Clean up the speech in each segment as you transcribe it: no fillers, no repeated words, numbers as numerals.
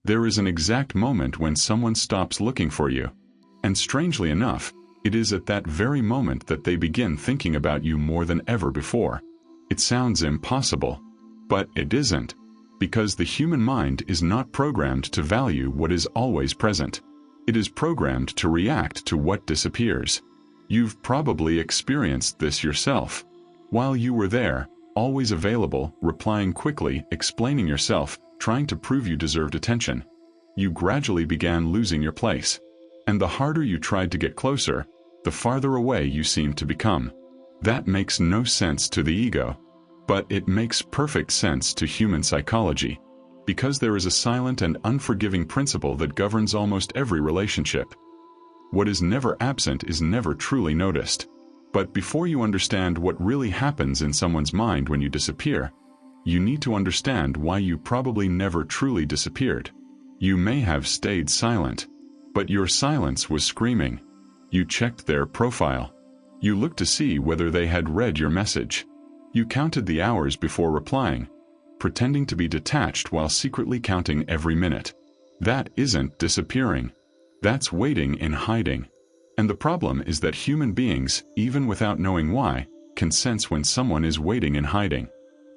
There is an exact moment when someone stops looking for you. And strangely enough, it is at that very moment that they begin thinking about you more than ever before. It sounds impossible, but it isn't, because the human mind is not programmed to value what is always present. It is programmed to react to what disappears. You've probably experienced this yourself. While you were there, always available, replying quickly, explaining yourself, trying to prove you deserved attention, you gradually began losing your place. And the harder you tried to get closer, the farther away you seemed to become. That makes no sense to the ego, but it makes perfect sense to human psychology, because there is a silent and unforgiving principle that governs almost every relationship. What is never absent is never truly noticed. But before you understand what really happens in someone's mind when you disappear, you need to understand why you probably never truly disappeared. You may have stayed silent, but your silence was screaming. You checked their profile. You looked to see whether they had read your message. You counted the hours before replying, pretending to be detached while secretly counting every minute. That isn't disappearing. That's waiting in hiding. And the problem is that human beings, even without knowing why, can sense when someone is waiting in hiding.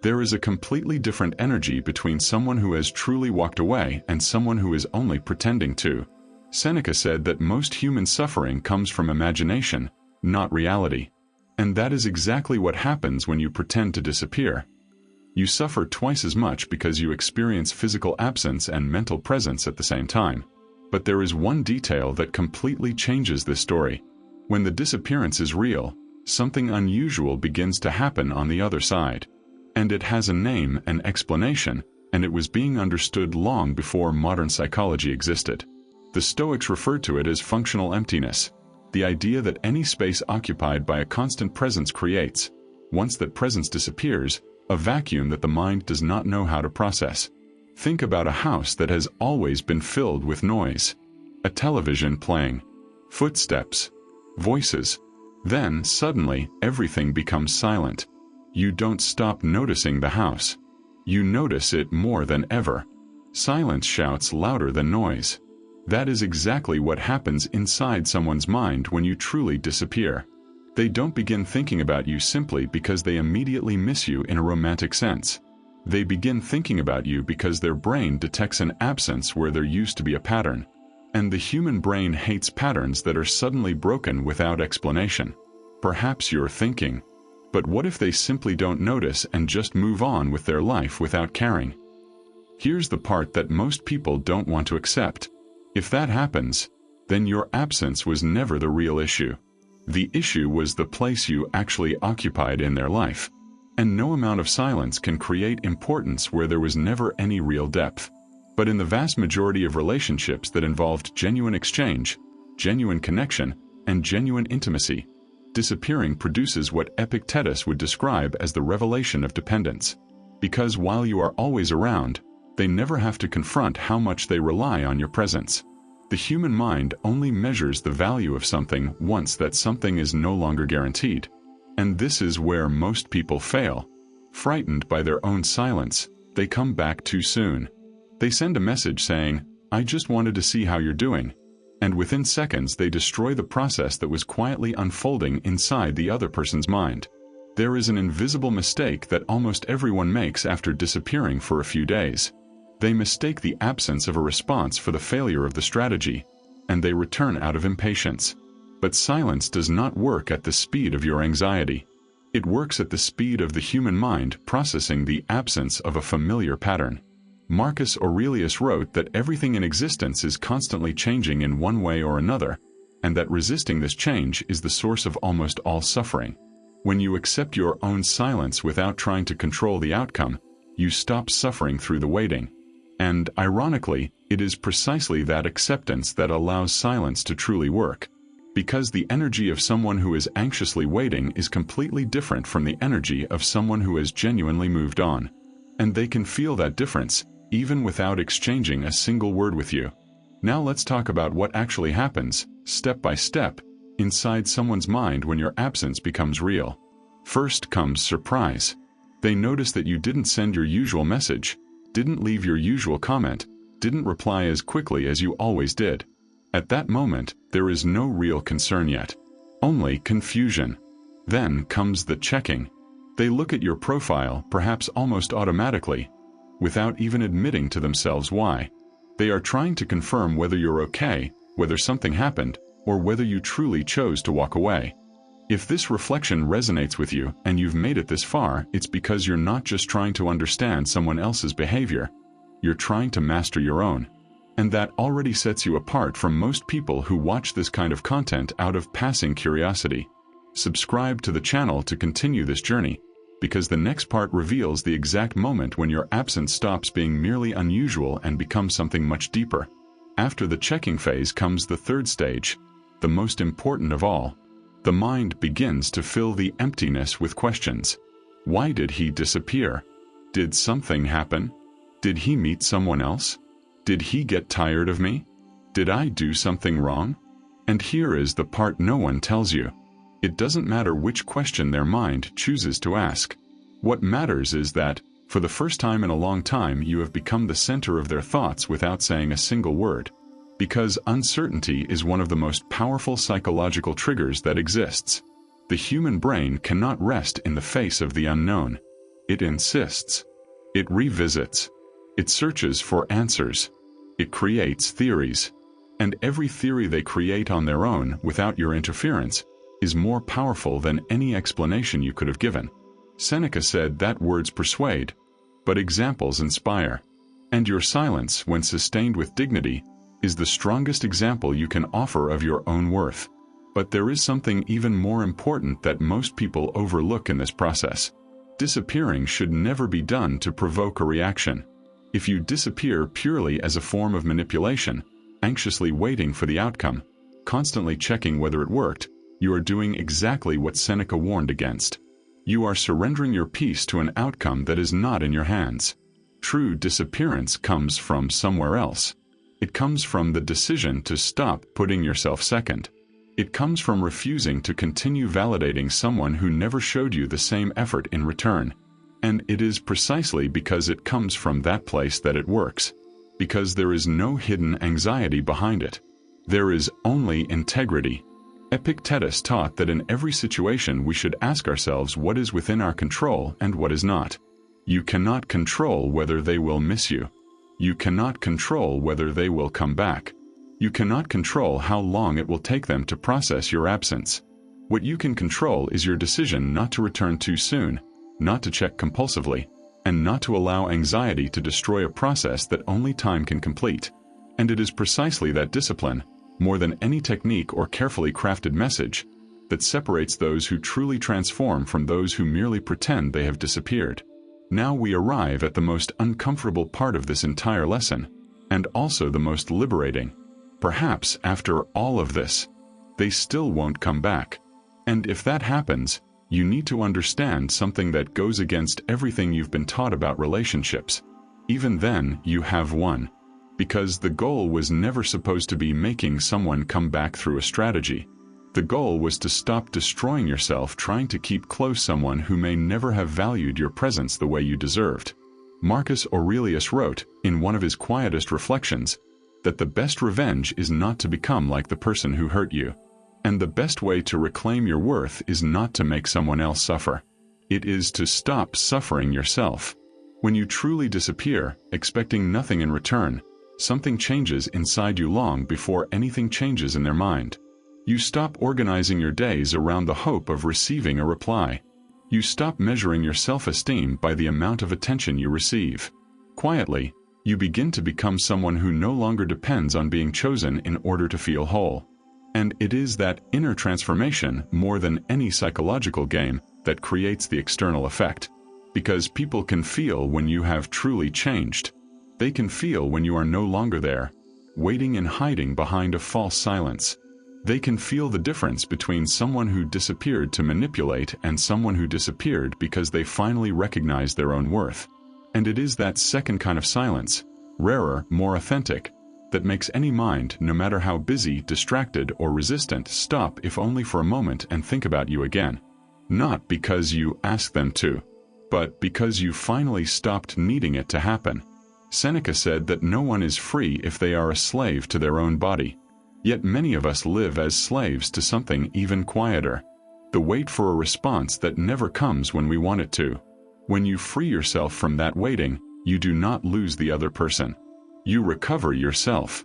There is a completely different energy between someone who has truly walked away and someone who is only pretending to. Seneca said that most human suffering comes from imagination, not reality. And that is exactly what happens when you pretend to disappear. You suffer twice as much because you experience physical absence and mental presence at the same time. But there is one detail that completely changes this story. When the disappearance is real, something unusual begins to happen on the other side. And it has a name, an explanation, and it was being understood long before modern psychology existed. The Stoics referred to it as functional emptiness, the idea that any space occupied by a constant presence creates, once that presence disappears, a vacuum that the mind does not know how to process. Think about a house that has always been filled with noise. A television playing, footsteps, voices. Then, suddenly, everything becomes silent. You don't stop noticing the house. You notice it more than ever. Silence shouts louder than noise. That is exactly what happens inside someone's mind when you truly disappear. They don't begin thinking about you simply because they immediately miss you in a romantic sense. They begin thinking about you because their brain detects an absence where there used to be a pattern. And the human brain hates patterns that are suddenly broken without explanation. Perhaps you're thinking, but what if they simply don't notice and just move on with their life without caring? Here's the part that most people don't want to accept. If that happens, then your absence was never the real issue. The issue was the place you actually occupied in their life. And no amount of silence can create importance where there was never any real depth. But in the vast majority of relationships that involved genuine exchange, genuine connection, and genuine intimacy, disappearing produces what Epictetus would describe as the revelation of dependence. Because while you are always around, they never have to confront how much they rely on your presence. The human mind only measures the value of something once that something is no longer guaranteed. And this is where most people fail. Frightened by their own silence, they come back too soon. They send a message saying, "I just wanted to see how you're doing." And within seconds they destroy the process that was quietly unfolding inside the other person's mind. There is an invisible mistake that almost everyone makes after disappearing for a few days. They mistake the absence of a response for the failure of the strategy, and they return out of impatience. But silence does not work at the speed of your anxiety. It works at the speed of the human mind processing the absence of a familiar pattern. Marcus Aurelius wrote that everything in existence is constantly changing in one way or another, and that resisting this change is the source of almost all suffering. When you accept your own silence without trying to control the outcome, you stop suffering through the waiting. And, ironically, it is precisely that acceptance that allows silence to truly work. Because the energy of someone who is anxiously waiting is completely different from the energy of someone who has genuinely moved on. And they can feel that difference, even without exchanging a single word with you. Now let's talk about what actually happens, step by step, inside someone's mind when your absence becomes real. First comes surprise. They notice that you didn't send your usual message, didn't leave your usual comment, didn't reply as quickly as you always did. At that moment, there is no real concern yet. Only confusion. Then comes the checking. They look at your profile, perhaps almost automatically, without even admitting to themselves why. They are trying to confirm whether you're okay, whether something happened, or whether you truly chose to walk away. If this reflection resonates with you and you've made it this far, it's because you're not just trying to understand someone else's behavior. You're trying to master your own. And that already sets you apart from most people who watch this kind of content out of passing curiosity. Subscribe to the channel to continue this journey, because the next part reveals the exact moment when your absence stops being merely unusual and becomes something much deeper. After the checking phase comes the third stage, the most important of all. The mind begins to fill the emptiness with questions. Why did he disappear? Did something happen? Did he meet someone else? Did he get tired of me? Did I do something wrong? And here is the part no one tells you. It doesn't matter which question their mind chooses to ask. What matters is that, for the first time in a long time, you have become the center of their thoughts without saying a single word. Because uncertainty is one of the most powerful psychological triggers that exists. The human brain cannot rest in the face of the unknown. It insists. It revisits. It searches for answers. It creates theories. And every theory they create on their own, without your interference, is more powerful than any explanation you could have given. Seneca said that words persuade, but examples inspire. And your silence, when sustained with dignity, is the strongest example you can offer of your own worth. But there is something even more important that most people overlook in this process. Disappearing should never be done to provoke a reaction. If you disappear purely as a form of manipulation, anxiously waiting for the outcome, constantly checking whether it worked, you are doing exactly what Seneca warned against. You are surrendering your peace to an outcome that is not in your hands. True disappearance comes from somewhere else. It comes from the decision to stop putting yourself second. It comes from refusing to continue validating someone who never showed you the same effort in return. And it is precisely because it comes from that place that it works. Because there is no hidden anxiety behind it. There is only integrity. Epictetus taught that in every situation we should ask ourselves what is within our control and what is not. You cannot control whether they will miss you. You cannot control whether they will come back. You cannot control how long it will take them to process your absence. What you can control is your decision not to return too soon, not to check compulsively, and not to allow anxiety to destroy a process that only time can complete. And it is precisely that discipline, more than any technique or carefully crafted message, that separates those who truly transform from those who merely pretend they have disappeared. Now we arrive at the most uncomfortable part of this entire lesson, and also the most liberating. Perhaps after all of this, they still won't come back. And if that happens, you need to understand something that goes against everything you've been taught about relationships. Even then, you have won. Because the goal was never supposed to be making someone come back through a strategy. The goal was to stop destroying yourself trying to keep close someone who may never have valued your presence the way you deserved. Marcus Aurelius wrote, in one of his quietest reflections, that the best revenge is not to become like the person who hurt you. And the best way to reclaim your worth is not to make someone else suffer. It is to stop suffering yourself. When you truly disappear, expecting nothing in return, something changes inside you long before anything changes in their mind. You stop organizing your days around the hope of receiving a reply. You stop measuring your self-esteem by the amount of attention you receive. Quietly, you begin to become someone who no longer depends on being chosen in order to feel whole. And it is that inner transformation, more than any psychological game, that creates the external effect. Because people can feel when you have truly changed. They can feel when you are no longer there, waiting and hiding behind a false silence. They can feel the difference between someone who disappeared to manipulate and someone who disappeared because they finally recognized their own worth. And it is that second kind of silence, rarer, more authentic, that makes any mind, no matter how busy, distracted, or resistant, stop if only for a moment and think about you again. Not because you ask them to, but because you finally stopped needing it to happen. Seneca said that no one is free if they are a slave to their own body. Yet many of us live as slaves to something even quieter. The wait for a response that never comes when we want it to. When you free yourself from that waiting, you do not lose the other person. You recover yourself.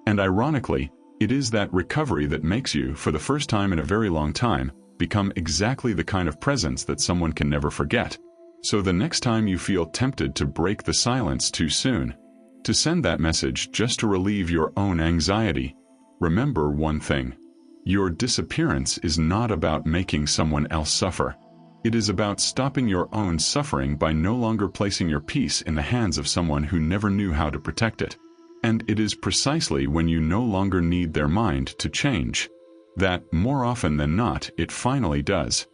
And ironically, it is that recovery that makes you, for the first time in a very long time, become exactly the kind of presence that someone can never forget. So the next time you feel tempted to break the silence too soon, to send that message just to relieve your own anxiety, remember one thing. Your disappearance is not about making someone else suffer. It is about stopping your own suffering by no longer placing your peace in the hands of someone who never knew how to protect it. And it is precisely when you no longer need their mind to change that, more often than not, it finally does.